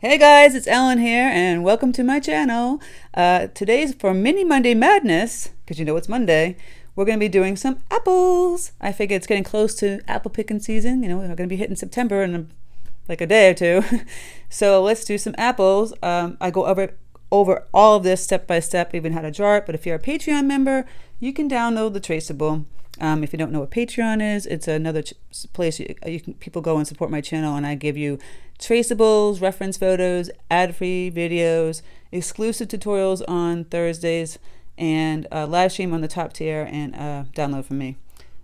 Hey guys, it's Ellen here and welcome to my channel. Today's for Mini Monday Madness, because you know it's Monday, we're going to be doing some apples. I figure it's getting close to apple picking season. You know, we're going to be hitting September in like a day or two. So let's do some apples. I go over all of this step by step, even how to draw it. But if you're a Patreon member, you can download the traceable. If you don't know what Patreon is, it's another place people go and support my channel, and I give you traceables, reference photos, ad-free videos, exclusive tutorials on Thursdays, and live stream on the top tier, and download from me.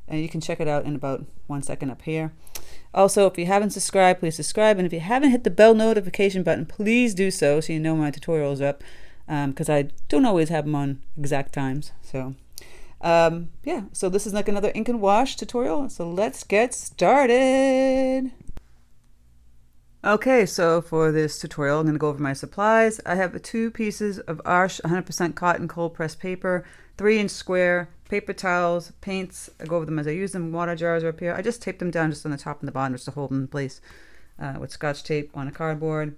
And you can check it out in about 1 second up here. Also, if you haven't subscribed, please subscribe, and if you haven't hit the bell notification button, please do so you know my tutorials are up, because I don't always have them on exact times. So yeah, so this is like another ink and wash tutorial, so let's get started. Okay, so for this tutorial I'm going to go over my supplies. I have 2 pieces of Arches 100% cotton cold pressed paper, 3-inch square, paper towels, paints. I go over them as I use them. Water jars are up here. I just tape them down just on the top and the bottom just to hold them in place with Scotch tape on a cardboard.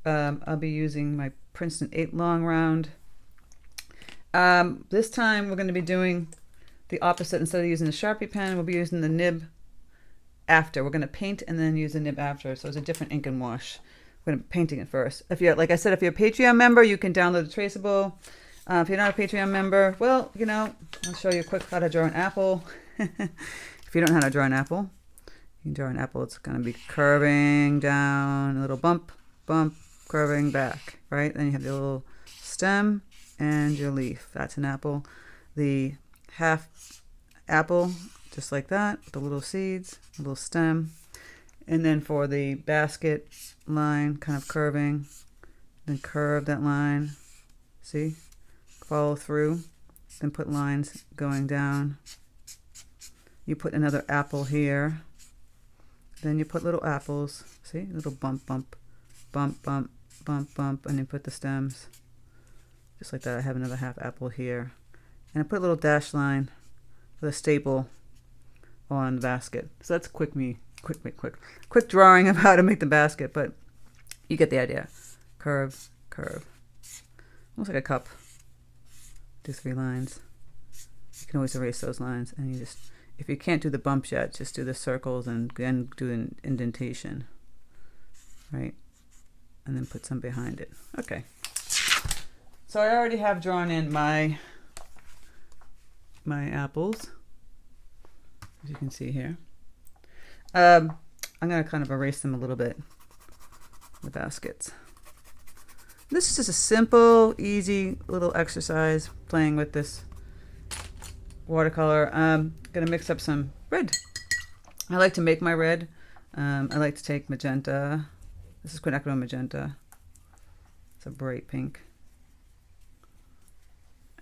I'll be using my Princeton 8 long round. This time we're going to be doing the opposite. Instead of using the Sharpie pen, we'll be using the nib after. We're going to paint and then use the nib after. So it's a different ink and wash. We're going to be painting it first. If you're, like I said, if you're a Patreon member, you can download the traceable. If you're not a Patreon member, well, you know, I'll show you quick how to draw an apple. If you don't know how to draw an apple, you can draw an apple. It's going to be curving down, a little bump, bump, curving back, right? Then you have the little stem and your leaf. That's an apple. The half apple, just like that, with the little seeds, a little stem. And then for the basket line, kind of curving, then curve that line, see, follow through, then put lines going down. You put another apple here, then you put little apples, see, little bump, bump, bump, bump, bump, bump, and then put the stems. Just like that. I have another half apple here. And I put a little dash line with a staple on the basket. So that's quick drawing of how to make the basket, but you get the idea. Curve, curve. Almost like a cup. Do 3 lines. You can always erase those lines. And you just, if you can't do the bumps yet, just do the circles and then do an indentation. Right? And then put some behind it. Okay. So I already have drawn in my apples, as you can see here. I'm going to kind of erase them a little bit, the baskets. This is just a simple, easy little exercise playing with this watercolor. I'm going to mix up some red. I like to make my red. I like to take magenta. This is quinachradone magenta. It's a bright pink.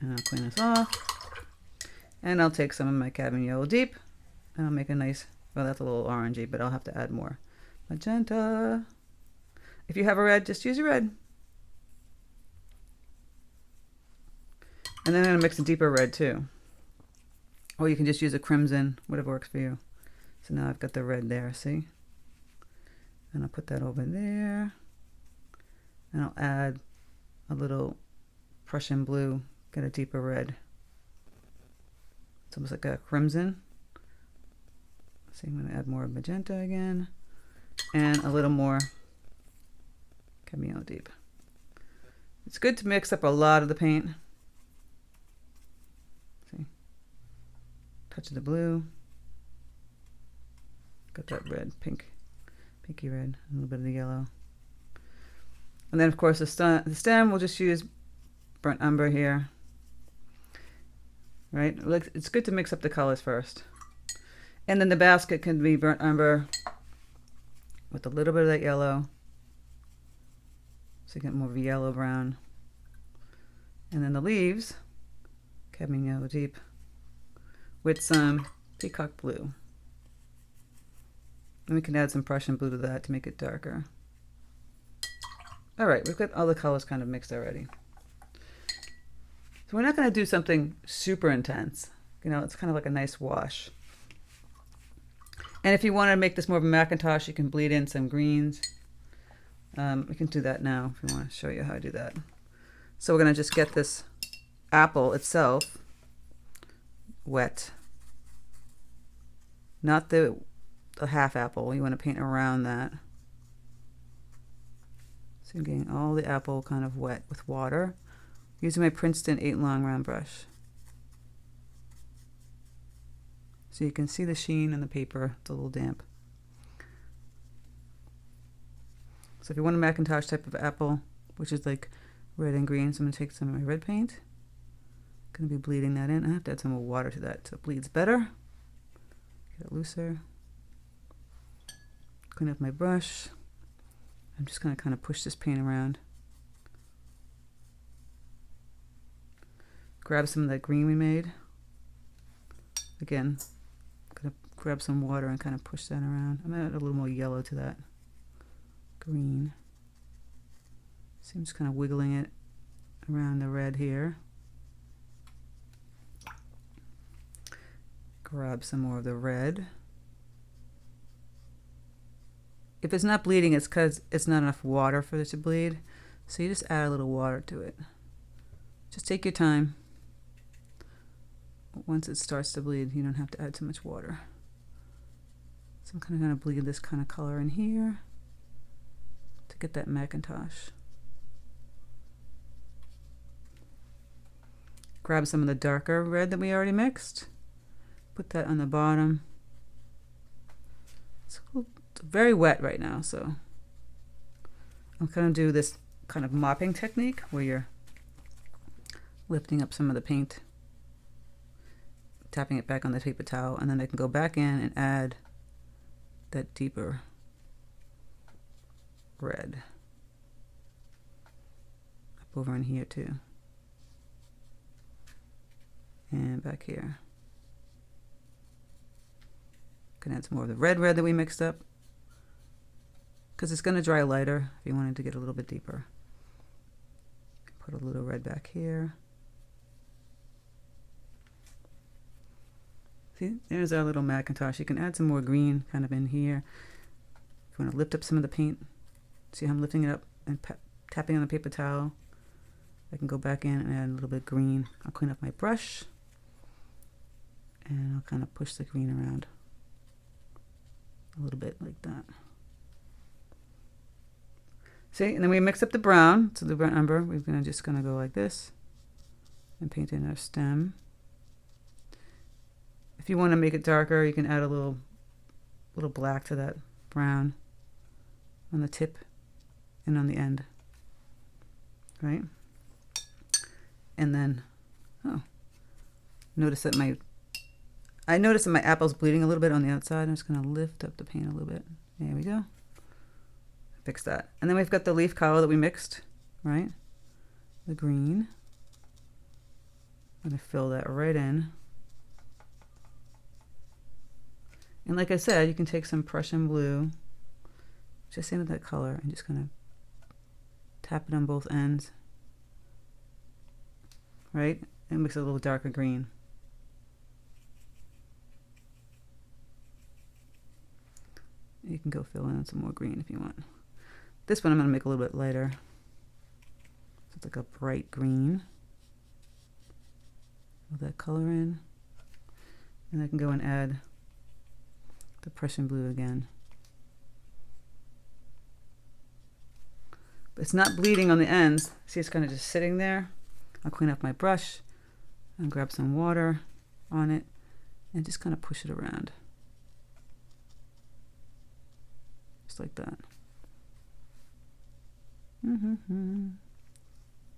And I'll clean this off. And I'll take some of my cadmium yellow deep. And I'll make a nice, well, that's a little orangey, but I'll have to add more magenta. If you have a red, just use your red. And then I'm going to mix a deeper red too. Or you can just use a crimson, whatever works for you. So now I've got the red there, see? And I'll put that over there. And I'll add a little Prussian blue. Get a deeper red. It's almost like a crimson. See, I'm going to add more magenta again. And a little more cadmium deep. It's good to mix up a lot of the paint. See? Touch of the blue. Got that red, pinky red, a little bit of the yellow. And then, of course, the stem, we'll just use burnt umber here. Right? It's good to mix up the colors first. And then the basket can be burnt umber with a little bit of that yellow. So you get more of a yellow brown. And then the leaves, cadmium yellow deep, with some peacock blue. And we can add some Prussian blue to that to make it darker. All right, we've got all the colors kind of mixed already. So we're not going to do something super intense. You know, it's kind of like a nice wash. And if you want to make this more of a Macintosh, you can bleed in some greens. We can do that now if you want to show you how I do that. So we're going to just get this apple itself wet. Not the half apple. You want to paint around that. So I'm getting all the apple kind of wet with water. Using my Princeton 8 long round brush. So you can see the sheen in the paper. It's a little damp. So if you want a Macintosh type of apple, which is like red and green, so I'm going to take some of my red paint. Going to be bleeding that in. I have to add some more water to that so it bleeds better. Get it looser. Clean up my brush. I'm just going to kind of push this paint around. Grab some of that green we made. Again, I'm going to grab some water and kind of push that around. I'm going to add a little more yellow to that green. So I'm just kind of wiggling it around the red here. Grab some more of the red. If it's not bleeding, it's because it's not enough water for it to bleed. So you just add a little water to it. Just take your time. Once it starts to bleed, you don't have to add too much water. So I'm kind of going to bleed this kind of color in here to get that Macintosh. Grab some of the darker red that we already mixed. Put that on the bottom. It's very wet right now, so I'm going to do this kind of mopping technique where you're lifting up some of the paint, tapping it back on the paper towel, and then I can go back in and add that deeper red up over in here too, and back here. Can add some more of the red that we mixed up because it's going to dry lighter if you wanted to get a little bit deeper. Put a little red back here. See, there's our little Macintosh. You can add some more green kind of in here. If you want to lift up some of the paint, see how I'm lifting it up and tapping on the paper towel. I can go back in and add a little bit of green. I'll clean up my brush and I'll kind of push the green around a little bit like that. See, and then we mix up the brown. So the brown umber, we're just gonna go like this and paint in our stem. If you want to make it darker, you can add a little black to that brown on the tip and on the end, right? And then, notice that I noticed that my apple's bleeding a little bit on the outside. I'm just going to lift up the paint a little bit. There we go. Fix that. And then we've got the leaf color that we mixed, right? The green. I'm going to fill that right in. And like I said, you can take some Prussian blue, just same with that color, and just kind of tap it on both ends, right? And mix it a little darker green. You can go fill in some more green if you want. This one I'm going to make a little bit lighter. So it's like a bright green. Put that color in. And I can go and add the Prussian blue again. But it's not bleeding on the ends. See, it's kind of just sitting there. I'll clean up my brush and grab some water on it and just kind of push it around. Just like that.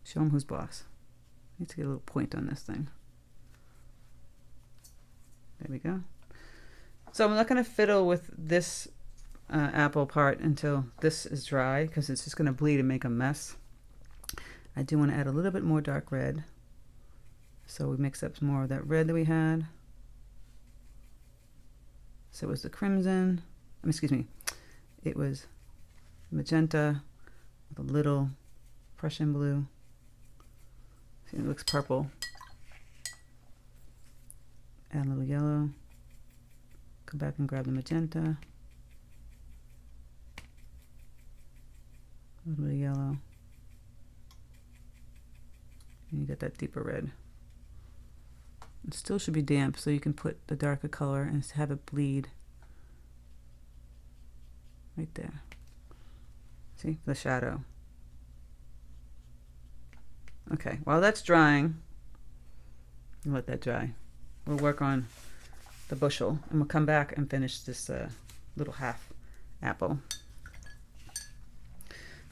Show them who's boss. Need to get a little point on this thing. There we go. So I'm not going to fiddle with this apple part until this is dry because it's just going to bleed and make a mess. I do want to add a little bit more dark red. So we mix up some more of that red that we had. So it was the crimson, excuse me, it was magenta with a little Prussian blue. See, it looks purple. Add a little yellow. Come back and grab the magenta. A little bit of yellow. And you get that deeper red. It still should be damp, so you can put the darker color and have it bleed. Right there. See, the shadow. Okay, while that's drying, let that dry. We'll work on the bushel, and we'll come back and finish this little half apple.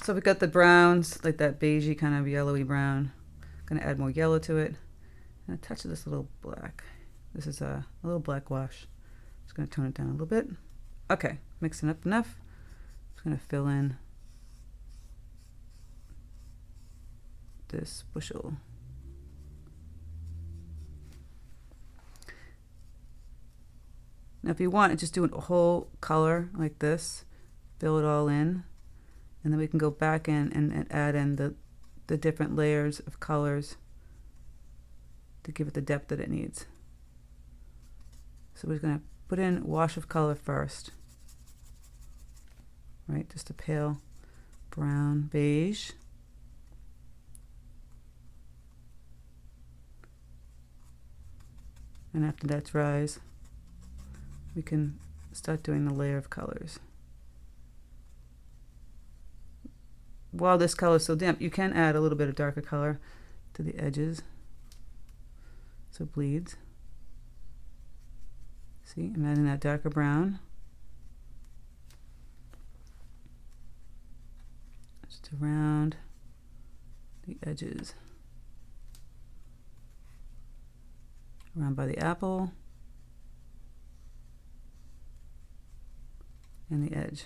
So we've got the browns, like that beigey kind of yellowy brown. I'm gonna add more yellow to it, and a touch of this little black. This is a little black wash. Just gonna tone it down a little bit. Okay, mixing up enough. Just gonna fill in this bushel. Now if you want, just do a whole color like this, fill it all in, and then we can go back in and add in the different layers of colors to give it the depth that it needs. So we're going to put in a wash of color first, right? Just a pale brown, beige. And after that dries, we can start doing the layer of colors. While this color is so damp, you can add a little bit of darker color to the edges so it bleeds. See, I'm adding that darker brown. Just around the edges. Around by the apple and the edge.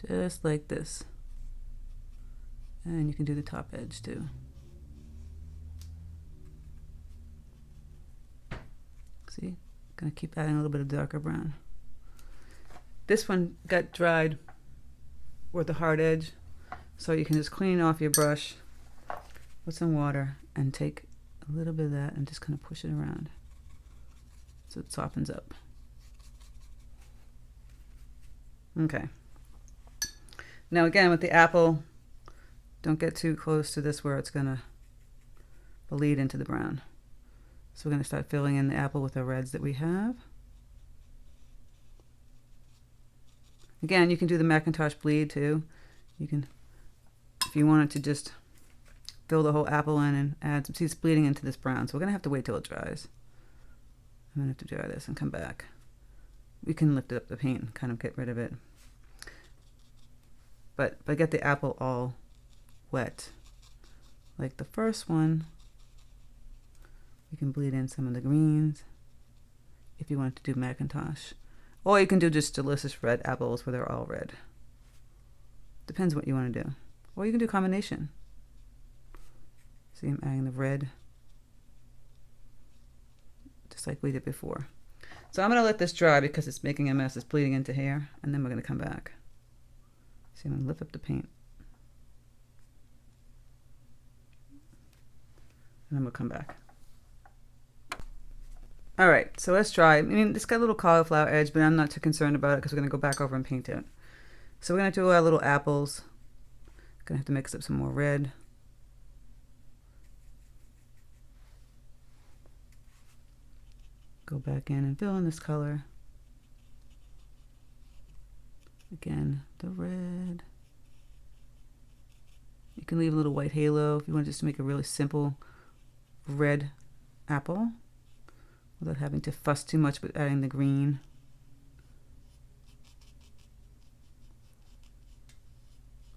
Just like this. And you can do the top edge too. See, gonna keep adding a little bit of darker brown. This one got dried with a hard edge, so you can just clean off your brush with some water and take a little bit of that and just kind of push it around so it softens up. Okay. Now again, with the apple, don't get too close to this where it's gonna bleed into the brown. So we're gonna start filling in the apple with the reds that we have. Again, you can do the Macintosh bleed too. You can, if you wanted to just fill the whole apple in and add some, see it's bleeding into this brown. So we're gonna have to wait till it dries. I'm gonna have to dry this and come back. We can lift up the paint and kind of get rid of it. But if I get the apple all wet, like the first one, you can bleed in some of the greens if you want to do Macintosh. Or you can do just delicious red apples where they're all red. Depends what you want to do. Or you can do combination. See, I'm adding the red, just like we did before. So I'm going to let this dry because it's making a mess. It's bleeding into here, and then we're going to come back. See, I'm going to lift up the paint. And then we'll come back. All right, so let's try. I mean, it's got a little cauliflower edge, but I'm not too concerned about it because we're going to go back over and paint it. So we're going to do our little apples. Going to have to mix up some more red. Go back in and fill in this color. Again, the red. You can leave a little white halo if you want just to make a really simple red apple without having to fuss too much with adding the green.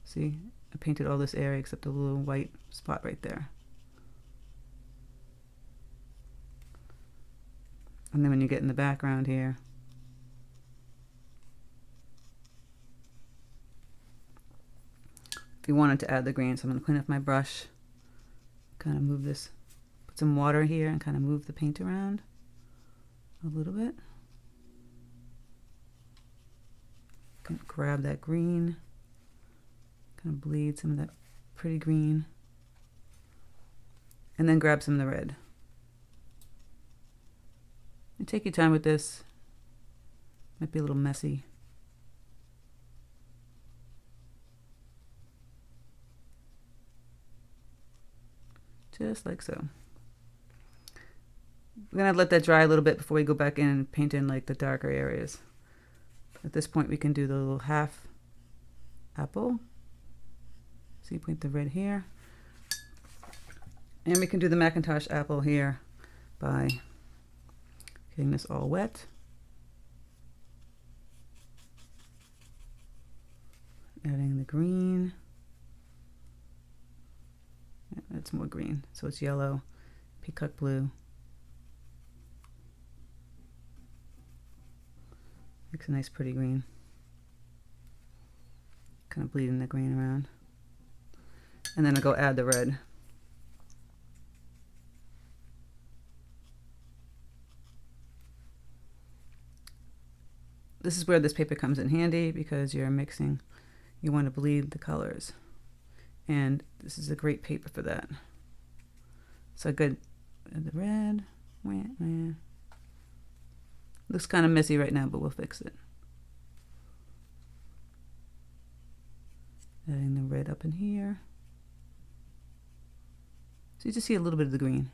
See, I painted all this area except a little white spot right there. And then when you get in the background here, if you wanted to add the green, so I'm going to clean up my brush, kind of move this, put some water here and kind of move the paint around a little bit. Kind of grab that green, kind of bleed some of that pretty green, and then grab some of the red. And take your time with this. Might be a little messy. Just like so. We're gonna let that dry a little bit before we go back in and paint in like the darker areas. At this point we can do the little half apple. So you paint the red here. And we can do the Macintosh apple here by getting this all wet. Adding the green. Yeah, that's more green. So it's yellow, peacock blue. Makes a nice pretty green. Kind of bleeding the green around. And then I'll go add the red. This is where this paper comes in handy because you're mixing, you want to bleed the colors. And this is a great paper for that. So good, the red, looks kind of messy right now, but we'll fix it. Adding the red up in here. So you just see a little bit of the green.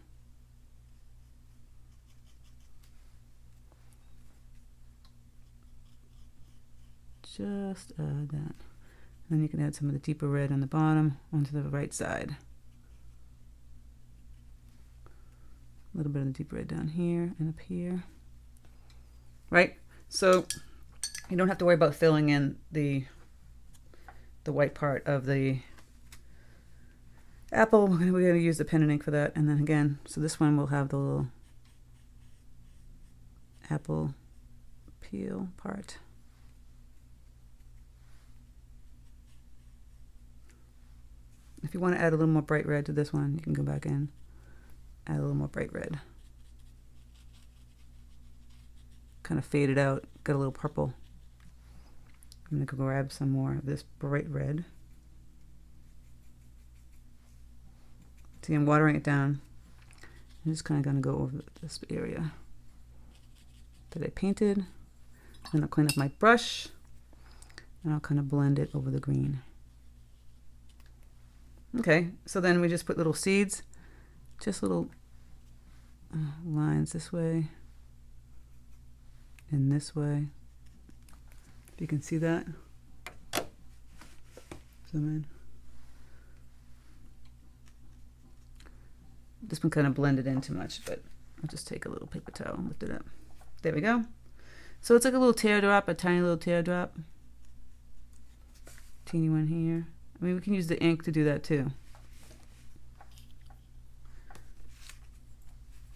Just add that. And then you can add some of the deeper red on the bottom onto the right side. A little bit of the deep red down here and up here. Right? So you don't have to worry about filling in the white part of the apple. We're going to use the pen and ink for that. And then again, so this one will have the little apple peel part. If you want to add a little more bright red to this one, you can go back in, add a little more bright red. Kind of faded out, got a little purple. I'm going to go grab some more of this bright red. See, I'm watering it down. I'm just kind of going to go over this area that I painted. Then I'll clean up my brush, and I'll kind of blend it over the green. Okay, so then we just put little seeds, just little lines this way and this way. If you can see that. Zoom in. This one kind of blended in too much, but I'll just take a little paper towel and lift it up. There we go. So it's like a little teardrop, a tiny little teardrop. Teeny one here. I mean, we can use the ink to do that too.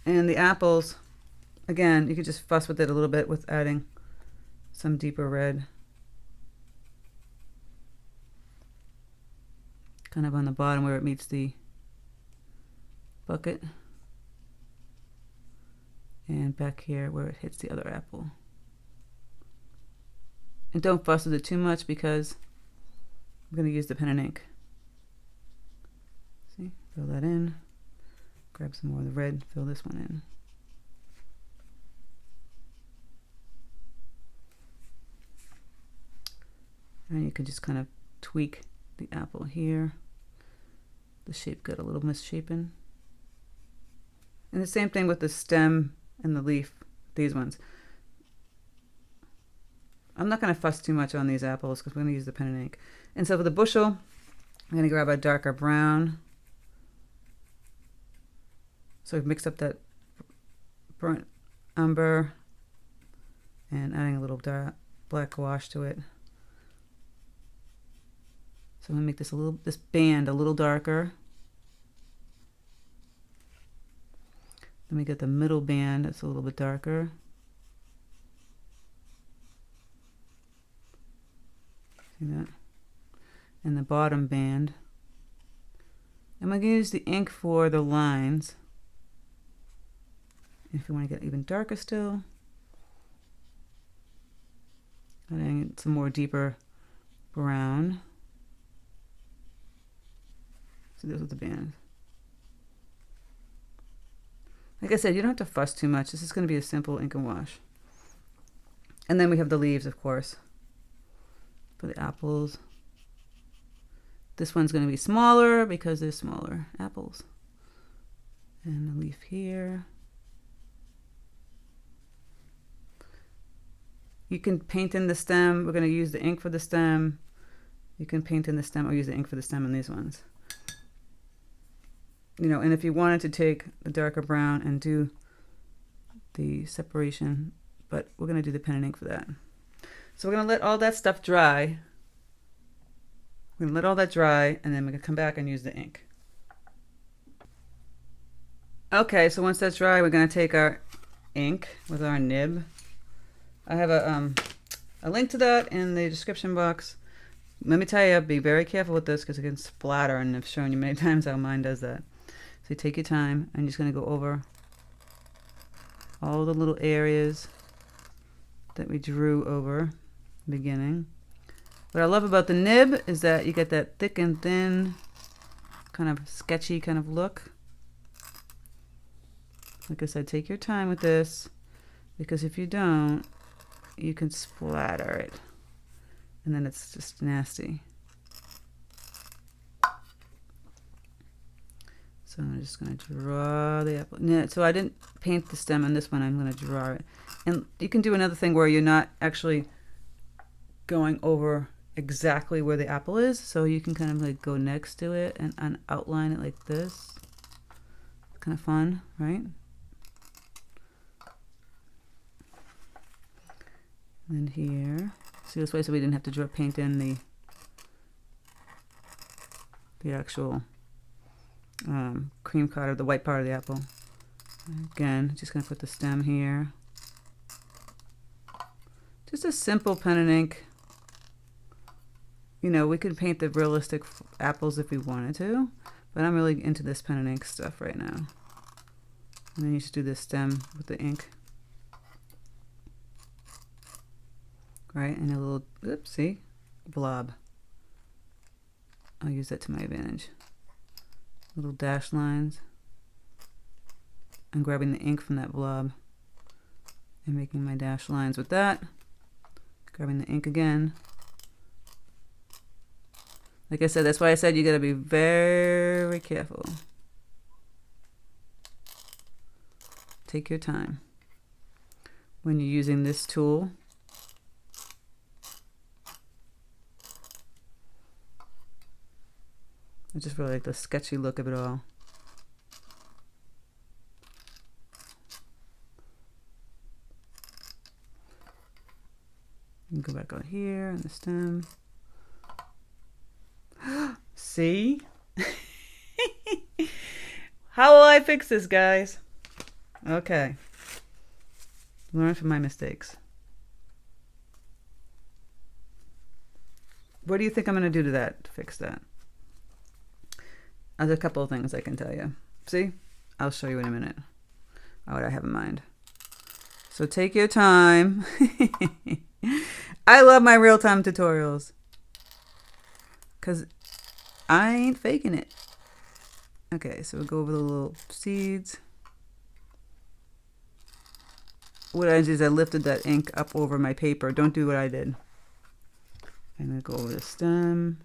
And the apples, again, you could just fuss with it a little bit with adding some deeper red. Kind of on the bottom where it meets the bucket. And back here where it hits the other apple. And don't fuss with it too much because I'm going to use the pen and ink. See, fill that in. Grab some more of the red, fill this one in. And you can just kind of tweak the apple here. The shape got a little misshapen. And the same thing with the stem and the leaf, these ones. I'm not going to fuss too much on these apples because we're going to use the pen and ink. And so for the bushel, I'm going to grab a darker brown. So I've mixed up that burnt umber and adding a little black gouache to it. So I'm going to make this band a little darker. Then we get the middle band that's a little bit darker. See that? And the bottom band. I'm going to use the ink for the lines. If you want to get even darker still, adding some more deeper brown. So those are the bands. Like I said, you don't have to fuss too much. This is going to be a simple ink and wash. And then we have the leaves, of course, for the apples. This one's going to be smaller because there's smaller apples. And the leaf here. You can paint in the stem. We're going to use the ink for the stem. You can paint in the stem or use the ink for the stem in these ones. You know, and if you wanted to take the darker brown and do the separation, but we're going to do the pen and ink for that. So we're going to let all that stuff dry. We're going to let all that dry, and then we're going to come back and use the ink. Okay, so once that's dry, we're going to take our ink with our nib. I have a link to that in the description box. Let me tell you, be very careful with this because it can splatter, and I've shown you many times how mine does that. So you take your time, and you're just going to go over all the little areas that we drew over in the beginning. What I love about the nib is that you get that thick and thin, kind of sketchy kind of look. Like I said, take your time with this, because if you don't, you can splatter it, and then it's just nasty. So I'm just going to draw the apple. So I didn't paint the stem on this one. I'm going to draw it. And you can do another thing where you're not actually going over exactly where the apple is. So you can kind of like go next to it and outline it like this. Kind of fun, right? And here. See this way, so we didn't have to draw paint in the actual cream part of the white part of the apple. Again, just going to put the stem here. Just a simple pen and ink. You know, we could paint the realistic apples if we wanted to, but I'm really into this pen and ink stuff right now. And then you just do the stem with the ink. Right, and a little, oops, see, blob. I'll use that to my advantage. Little dash lines. I'm grabbing the ink from that blob and making my dash lines with that. Grabbing the ink again. Like I said, that's why I said you gotta be very careful. Take your time when you're using this tool. I just really like the sketchy look of it all. You can go back out here on the stem. See? How will I fix this, guys? Okay. Learn from my mistakes. What do you think I'm going to do to that to fix that? There's a couple of things I can tell you. See? I'll show you in a minute what I have in mind. So take your time. I love my real-time tutorials because I ain't faking it. Okay, so we'll go over the little seeds. What I did is I lifted that ink up over my paper. Don't do what I did. I'm going to go over the stem.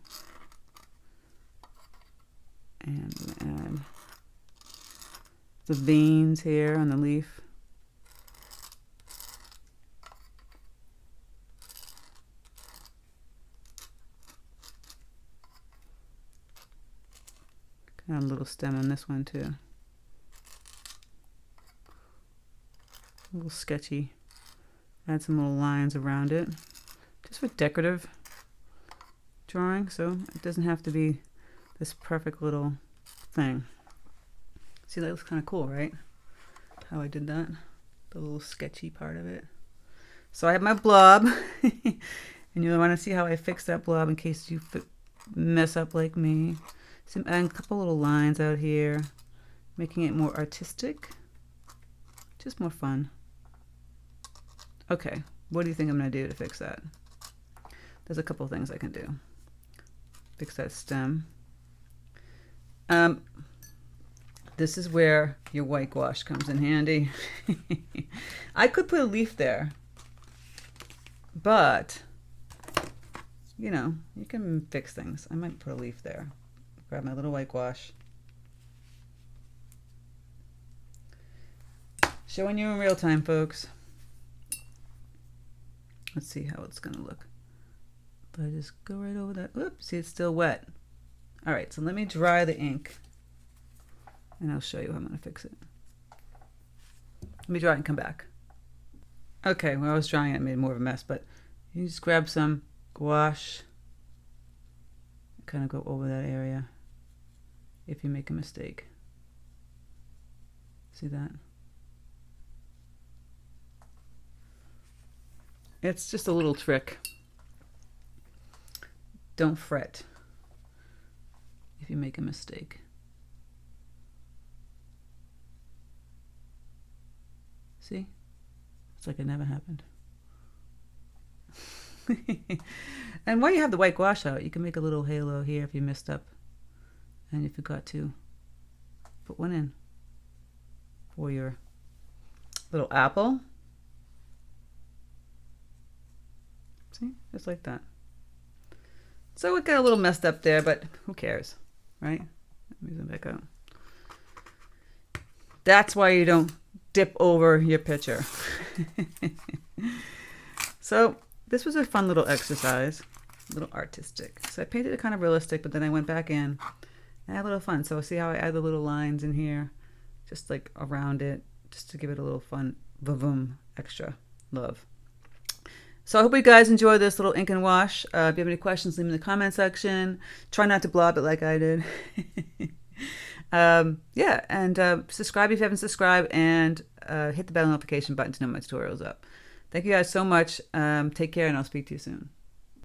And I'm going to add the veins here on the leaf. Add a little stem on this one too. A little sketchy. Add some little lines around it. Just for decorative drawing, so it doesn't have to be this perfect little thing. See, that looks kind of cool, right? How I did that. The little sketchy part of it. So I have my blob. And you want to see how I fix that blob in case you mess up like me. So I'm adding a couple little lines out here, making it more artistic. Just more fun. Okay, what do you think I'm going to do to fix that? There's a couple of things I can do. Fix that stem. This is where your white gouache comes in handy. I could put a leaf there, but you know, you can fix things. I might put a leaf there. Grab my little white gouache. Showing you in real time, folks. Let's see how it's gonna look. If I just go right over that, oops, see it's still wet. All right, so let me dry the ink and I'll show you how I'm gonna fix it. Let me dry it and come back. Okay, when I was drying it, I made more of a mess, but you just grab some gouache, kind of go over that area if you make a mistake. See that? It's just a little trick. Don't fret if you make a mistake. See? It's like it never happened. And while you have the white gouache out, you can make a little halo here if you messed up and you forgot to put one in for your little apple. See, just like that. So it got a little messed up there, but who cares, right? Let me zoom back out. That's why you don't dip over your picture. So this was a fun little exercise, a little artistic. So I painted it kind of realistic, but then I went back in and had a little fun. So see how I add the little lines in here, just like around it, just to give it a little fun, vavoom, extra love. So I hope you guys enjoy this little ink and wash. If you have any questions, leave them in the comment section. Try not to blob it like I did. Yeah, and subscribe if you haven't subscribed, and hit the bell notification button to know my tutorial's up. Thank you guys so much. Take care, and I'll speak to you soon.